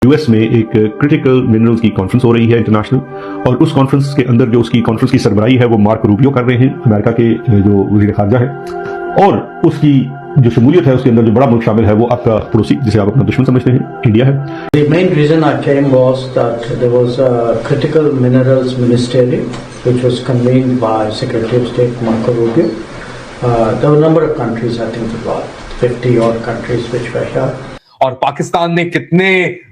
US में एक critical minerals की कॉन्फ्रेंस हो रही है इंटरनेशनल, और उस कॉन्फ्रेंस के अंदर जो उसकी कॉन्फ्रेंस की सरबराही है वो मार्क रूबियो कर रहे हैं, अमेरिका के जो वज़ीर ख़ारजा है। और उसकी जो शमूलियत है उसके अंदर जो बड़ा मुल्क शामिल है वो आपका पड़ोसी जिसे आप अपना दुश्मन समझते हैं, इंडिया है। The main reason I came was that there was a critical minerals ministerial which was convened by Secretary of State Marco Rubio. There were a number of countries, I think about 50 odd countries which were here. और पाकिस्तान ने कितने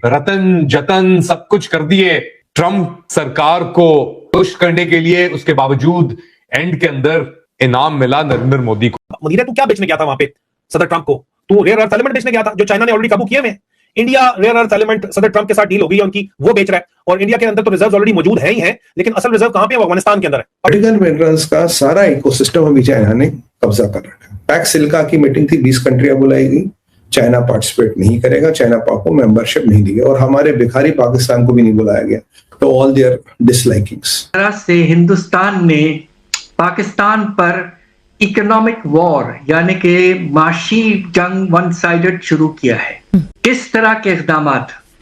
रतन जतन सब कुछ कर दिए Trump सरकार को पुश करने के लिए, उसके बावजूद एंड के अंदर इनाम मिला नरेंद्र मोदी को। मदीना तू क्या बेचने गया था वहां पे सदर ट्रंप को? तू रेयर अर्थ एलिमेंट बेचने गया था जो चाइना ने ऑलरेडी काबू किए हुए हैं। इंडिया रेयर अर्थ एलिमेंट सदर ट्रंप के साथ डील हो गई है उनकी, वो बेच रहा है। और इंडिया के अंदर तो रिजर्व ऑलरेडी मौजूद है ही है, लेकिन असल रिजर्व कहां पे है? वो अफगानिस्तान के अंदर है। क्रिटिकल मिनरल्स का सारा इकोसिस्टम अभी चाइना ने कब्जा कर रखा है। पैक सिल्का की मीटिंग थी, 20 कंट्रियां बुलाई गई, चाइना पार्टिसिपेट नहीं करेगा, चाइना पाक को मेंबरशिप नहीं दी, और हमारे भिखारी पाकिस्तान को भी नहीं बुलाया गया, तो ऑल देयर डिसलाइकिंग्स। तरह से हिंदुस्तान ने पाकिस्तान पर इकोनॉमिक वॉर यानी कि माशी जंग वन साइडेड शुरू किया है। किस तरह के इकदाम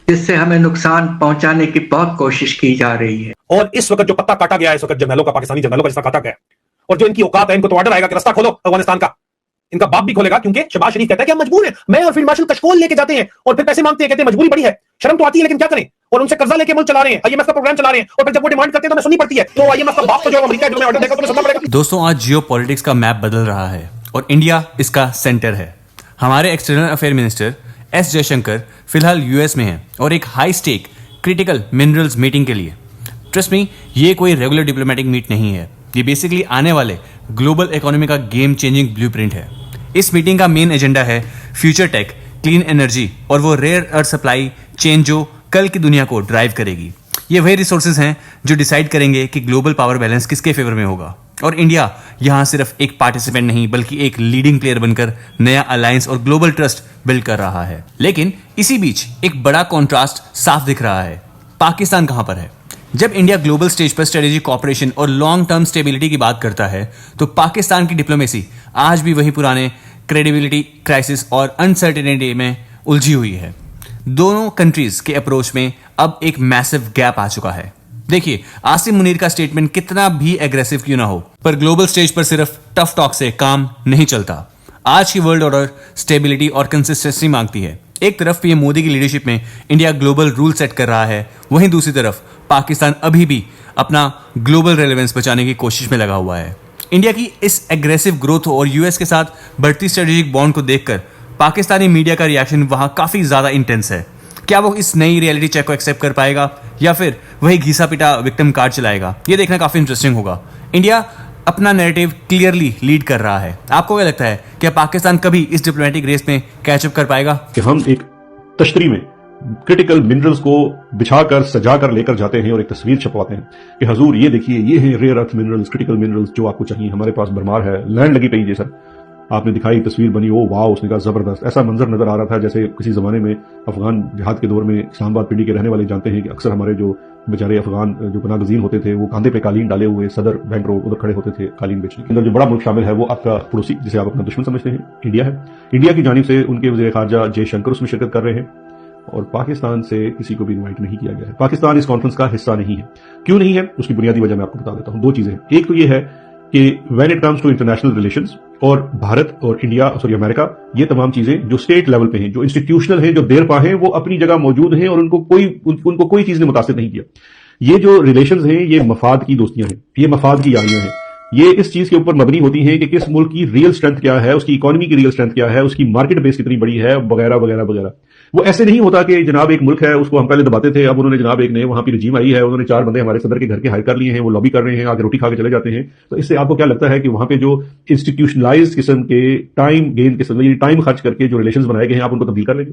जिससे हमें नुकसान पहुंचाने की बहुत कोशिश की जा रही है। और इस वक्त जो पत्ता काटा गया है इस वक्त जर्नलों का, पाकिस्तानी जर्नलों का जिसका काटा गया है, और जो इनकी औकात है, इनको तो ऑर्डर आएगा कि रास्ता खोलो अफगानिस्तान का। इनका बाप भी खोलेगा, क्योंकि शहबाज शरीफ कहता है कि हम मजबूर हैं। मैं और फील्ड मार्शल कशकोल लेके जाते हैं और फिर पैसे मांगते हैं, कहते हैं मजबूरी बड़ी है, शर्म तो आती है लेकिन क्या करें। और उनसे कर्जा लेके मुल्क चला रहे हैं, आईएमएफ का प्रोग्राम चला रहे हैं, और फिर जब वो डिमांड करते हैं तो हमें सुननी पड़ती है। तो आईएमएफ का बाप तो जो अमेरिका है, जो ऑर्डर देगा तो सुनना पड़ेगा। दोस्तों, आज जियो पॉलिटिक्स का मैप बदल रहा है और इंडिया इसका सेंटर है। हमारे external affair minister S Jaishankar फिलहाल यूएस में हैं और एक high stake critical minerals meeting के लिए। ट्रस्ट मी, ये कोई रेगुलर डिप्लोमेटिक मीट नहीं है, ये बेसिकली आने वाले ग्लोबल इकोनॉमी का गेम चेंजिंग ब्लूप्रिंट है। इस मीटिंग का मेन एजेंडा है फ्यूचर टेक, क्लीन एनर्जी और वो रेयर अर्थ सप्लाई चेन जो कल की दुनिया को ड्राइव करेगी। ये वही रिसोर्सेज हैं जो डिसाइड करेंगे कि ग्लोबल पावर बैलेंस किसके फेवर में होगा। और इंडिया यहाँ सिर्फ एक पार्टिसिपेंट नहीं बल्कि एक लीडिंग प्लेयर बनकर नया अलायंस और ग्लोबल ट्रस्ट बिल्ड कर रहा है। लेकिन इसी बीच एक बड़ा कॉन्ट्रास्ट साफ दिख रहा है। पाकिस्तान कहाँ पर है? जब इंडिया ग्लोबल स्टेज पर स्ट्रेटेजिक कॉपरेशन और लॉन्ग टर्म स्टेबिलिटी की बात करता है तो पाकिस्तान की डिप्लोमेसी आज भी वही पुराने क्रेडिबिलिटी क्राइसिस और अनसर्टेनिटी में उलझी हुई है। दोनों कंट्रीज के अप्रोच में अब एक मैसिव गैप आ चुका है। देखिए, आसिम मुनीर का स्टेटमेंट कितना भी एग्रेसिव क्यों ना हो, पर ग्लोबल स्टेज पर सिर्फ टफ टॉक से काम नहीं चलता। आज की वर्ल्ड ऑर्डर स्टेबिलिटी और कंसिस्टेंसी मांगती है। एक तरफ पीएम मोदी की लीडरशिप में इंडिया ग्लोबल रूल सेट कर रहा है, वहीं दूसरी तरफ पाकिस्तान अभी भी अपना ग्लोबल रेलेवेंस बचाने की कोशिश में लगा हुआ है। इंडिया की इस एग्रेसिव ग्रोथ और यूएस के साथ बढ़ती स्ट्रेटेजिक बॉन्ड को देखकर पाकिस्तानी मीडिया का रिएक्शन वहां काफी ज्यादा इंटेंस है। क्या वो इस नई रियलिटी चेक को एक्सेप्ट कर पाएगा या फिर वही घिसा पिटा विक्टिम कार्ड चलाएगा? ये देखना काफी इंटरेस्टिंग होगा। इंडिया अपना नैरेटिव क्लियरली लीड कर रहा है। आपको क्या लगता है, क्या पाकिस्तान कभी इस डिप्लोमेटिक रेस में कैचअप कर पाएगा? कि हम एक तश्तरी में क्रिटिकल मिनरल्स को बिछाकर सजाकर लेकर जाते हैं और एक तस्वीर छपवाते हैं कि हजूर ये देखिए, ये है rare earth minerals, critical minerals जो आपको चाहिए, हमारे पास भरमार है, लैंड लगी पई जैसा आपने दिखाई, तस्वीर बनी, ओ वाह, उसने कहा जबरदस्त। ऐसा मंजर नजर आ रहा था जैसे किसी जमाने में अफगान जिहाद के दौर में इस्लामाबाद पिंडी के रहने वाले जानते हैं कि अक्सर हमारे जो बेचारे अफगान जो पनागजीन होते थे वो कांधे पे कालीन डाले हुए सदर बैंक रोड उधर खड़े होते थे कालीन बेचने के अंदर। जो बड़ा मुल्क शामिल है वो आपका पड़ोसी जिसे आप अपना दुश्मन समझते हैं, इंडिया है। इंडिया की जानिब से उनके वज़ीर ख़ारजा जयशंकर उसमें शिरकत कर रहे हैं और पाकिस्तान से किसी को भी इन्वाइट नहीं किया गया है। पाकिस्तान इस कॉन्फ्रेंस का हिस्सा नहीं है। क्यों नहीं है, उसकी बुनियादी वजह मैं आपको बता देता हूं। दो चीजें हैं। एक तो ये है कि when it comes to international relations, और भारत और इंडिया अमेरिका, ये तमाम चीजें जो स्टेट लेवल पे हैं, जो इंस्टीट्यूशनल हैं, जो देरपा हैं, वो अपनी जगह मौजूद हैं और उनको कोई चीज ने मुतासिर नहीं किया। ये जो रिलेशंस हैं ये मफाद की दोस्तियां हैं, ये मफाद की यारियां हैं। ये इस चीज के ऊपर मबनी होती हैं कि किस मुल्क की रियल स्ट्रेंथ क्या है, उसकी इकोनॉमी की रियल स्ट्रेंथ क्या है, उसकी मार्केट बेस कितनी बड़ी है, वगैरह वगैरह वगैरह। वो ऐसे नहीं होता कि जनाब एक मुल्क है उसको हम पहले दबाते थे, अब उन्होंने जनाब एक नए वहां की रजीम आई है, उन्होंने 4 बंदे हमारे सदर के घर के हायर कर लिए हैं, वो लॉबी कर रहे हैं, आगे रोटी खा के चले जाते हैं। तो इससे आपको क्या लगता है कि वहां पे जो इंस्टीट्यूशनलाइज्ड किस्म के टाइम गेन किस्म, टाइम खर्च करके जो रिलेशंस बनाए गए हैं, आप उनको तब्दील कर लेंगे?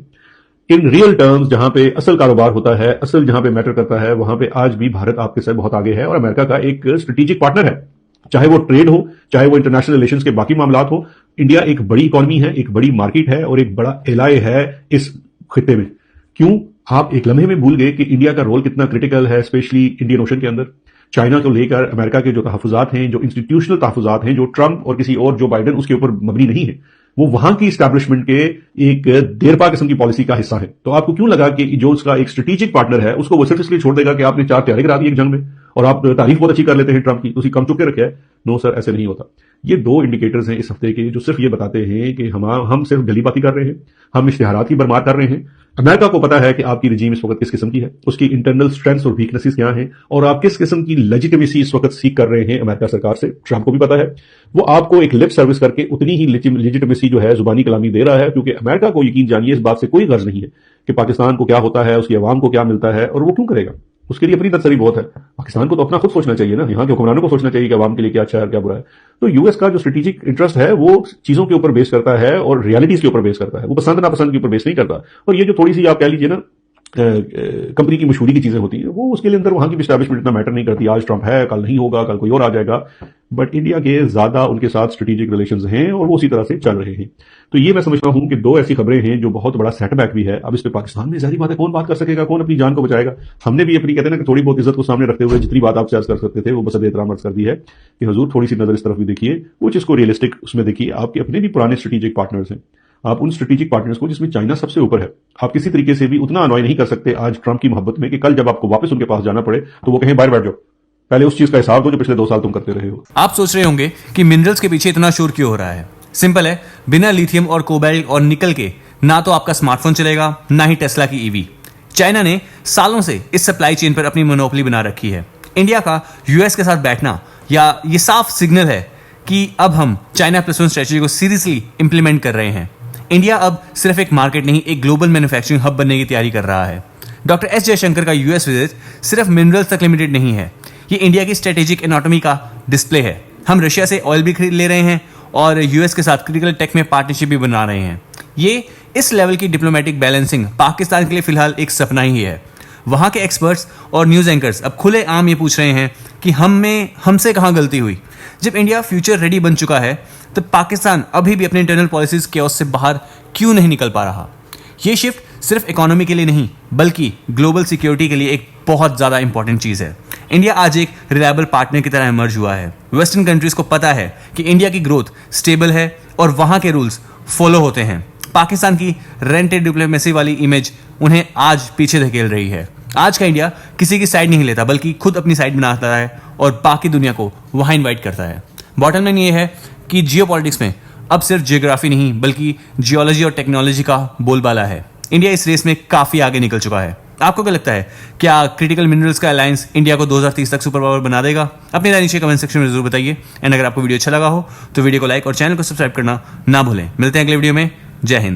इन रियल टर्म्स जहां पे असल कारोबार होता है, असल जहां पे मैटर करता है, वहां पे आज भी भारत आपके साथ बहुत आगे है और अमेरिका का एक स्ट्रेटेजिक पार्टनर है। चाहे वो ट्रेड हो, चाहे वो इंटरनेशनल रिलेशंस के बाकी मामलात हो, इंडिया एक बड़ी इकोनॉमी है, एक बड़ी मार्केट है और एक बड़ा एलाय है इस खित्ते में। क्यों आप एक लम्हे में भूल गए कि इंडिया का रोल कितना क्रिटिकल है, स्पेशली इंडियन ओशन के अंदर? चाइना को लेकर अमेरिका के जो तहफुजात हैं, जो इंस्टीट्यूशनल तहफुजात हैं, जो ट्रंप और किसी और जो बाइडेन उसके ऊपर मबनी नहीं है, वो वहां की स्टैब्लिशमेंट के एक देरपा किस्म की पॉलिसी का हिस्सा है। तो आपको क्यों लगा कि जो उसका एक स्ट्रेटेजिक पार्टनर है उसको वो सिर्फ इसलिए छोड़ देगा कि आपने 4 तैयारी करा दी एक जंग में और आप तारीफ बहुत अच्छी कर लेते हैं ट्रंप की, उसी कम चुके रखे है? नो सर, ऐसे नहीं होता। ये 2 इंडिकेटर्स हैं इस हफ्ते के जो सिर्फ ये बताते हैं कि हम सिर्फ गली बाती कर रहे हैं, हम इश्तिहारात की बरमार कर रहे हैं। अमेरिका को पता है कि आपकी रिजीम इस वक्त किस किस्म की है, उसकी इंटरनल स्ट्रेंथ्स और वीकनेसेस क्या हैं, और आप किस किस्म की लेजिटिमेसी इस वक्त सीख कर रहे हैं अमेरिका सरकार से। ट्रंप को भी पता है, वो आपको एक लिप सर्विस करके उतनी ही लेजिटिमेसी जो है जुबानी कलामी दे रहा है, क्योंकि अमेरिका को यकीन जानिए इस बात से कोई गर्ज नहीं है कि पाकिस्तान को क्या होता है, उसकी अवाम को क्या मिलता है, और वो क्यों करेगा। उसके लिए अपनी तसल्ली बहुत है। पाकिस्तान को तो अपना खुद सोचना चाहिए ना, यहाँ के हुक्मरानों को सोचना चाहिए कि अवाम के लिए क्या अच्छा है और क्या बुरा है। तो यूएस का जो स्ट्रेटेजिक इंटरेस्ट है वो चीजों के ऊपर बेस करता है और रियलिटीज के ऊपर बेस करता है, वो पसंद नापसंद के ऊपर बेस नहीं करता। और ये जो थोड़ी सी आप कह लीजिए ना कंपनी की मशहूरी की चीजें होती हैं, वो उसके लिए अंदर वहां की एस्टैब्लिशमेंट इतना मैटर नहीं करती। आज ट्रंप है, कल नहीं होगा, कल कोई और आ जाएगा, बट इंडिया के ज्यादा उनके साथ स्ट्रेटेजिक रिलेशंस हैं और वो उसी तरह से चल रहे हैं। तो ये मैं समझता हूं कि 2 ऐसी खबरें हैं जो बहुत बड़ा सेटबैक भी है। अब इस पे पाकिस्तान में जाहिर बात है कौन बात कर सकेगा, कौन अपनी जान को बचाएगा। हमने भी अपनी कहते हैं ना कि थोड़ी बहुत इज्जत को सामने रखते हुए जितनी बात आप से अर्ज कर सकते थे वो बस एहतराम अर्ज कर दी है कि हुजूर थोड़ी सी नजर इस तरफ भी देखिए, वो चीज को रियलिस्टिक उसमें देखिए। आपके अपने भी पुराने स्ट्रेटेजिक पार्टनर्स हैं, आप उन स्ट्रेटेजिक पार्टनर्स को जिसमें चाइना सबसे ऊपर है, आप किसी तरीके से भी उतना अनॉय नहीं कर सकते आज ट्रंप की मोहब्बत में कि कल जब आपको वापस उनके पास जाना पड़े तो वो कहें बाहर बैठ जाओ, पहले उस चीज का हिसाब दो जो पिछले 2 साल तुम करते रहे हो। आप सोच रहे होंगे कि मिनरल्स के पीछे इतना शोर क्यों हो रहा है। सिंपल है, बिना लिथियम और कोबाल्ट और निकल के ना तो आपका स्मार्टफोन चलेगा, ना ही टेस्ला की ईवी। चाइना ने सालों से इस सप्लाई चेन पर अपनी मोनोपोली बना रखी है। इंडिया का यूएस के साथ बैठना या ये साफ सिग्नल है कि अब हम चाइना +1 स्ट्रेटजी को सीरियसली इंप्लीमेंट कर रहे हैं। इंडिया अब सिर्फ एक मार्केट नहीं, एक ग्लोबल मैन्युफैक्चरिंग हब बनने की तैयारी कर रहा है। डॉक्टर एस जयशंकर का यूएस विजिट सिर्फ मिनरल्स तक लिमिटेड नहीं है, ये इंडिया की स्ट्रेटेजिक इकोनॉमी का डिस्प्ले है। हम रशिया से ऑयल भी खरीद ले रहे हैं और यूएस के साथ क्रिटिकल टेक में पार्टनरशिप भी बना रहे हैं। ये इस लेवल की डिप्लोमेटिक बैलेंसिंग पाकिस्तान के लिए फिलहाल एक सपना ही है। वहां के एक्सपर्ट्स और न्यूज एंकर्स अब खुले आम ये पूछ रहे हैं कि हमसे कहां गलती हुई। जब इंडिया फ्यूचर रेडी बन चुका है तो पाकिस्तान अभी भी अपने इंटरनल पॉलिसीज के से बाहर क्यों नहीं निकल पा रहा। ये शिफ्ट सिर्फ इकोनॉमी के लिए नहीं बल्कि ग्लोबल सिक्योरिटी के लिए एक बहुत ज्यादा इंपॉर्टेंट चीज है। इंडिया आज एक रिलायबल पार्टनर की तरह इमर्ज हुआ है। वेस्टर्न कंट्रीज को पता है कि इंडिया की ग्रोथ स्टेबल है और वहां के रूल्स फॉलो होते हैं। पाकिस्तान की रेंटेड डिप्लोमेसी वाली इमेज उन्हें आज पीछे धकेल रही है। आज का इंडिया किसी की साइड नहीं लेता बल्कि खुद अपनी साइड बनाता है और बाकी दुनिया को वहां इन्वाइट करता है। बॉटम लाइन ये है कि जियोपॉलिटिक्स में अब सिर्फ जियोग्राफी नहीं बल्कि जियोलॉजी और टेक्नोलॉजी का बोलबाला है। इंडिया इस रेस में काफी आगे निकल चुका है। आपको क्या लगता है, क्या क्रिटिकल मिनरल्स का अलायंस इंडिया को 2030 तक सुपर पावर बना देगा? अपनी राय नीचे कमेंट सेक्शन में जरूर बताइए। एंड अगर आपको वीडियो अच्छा लगा हो तो वीडियो को लाइक और चैनल को सब्सक्राइब करना ना भूलें। मिलते हैं अगले वीडियो में। जय हिंद।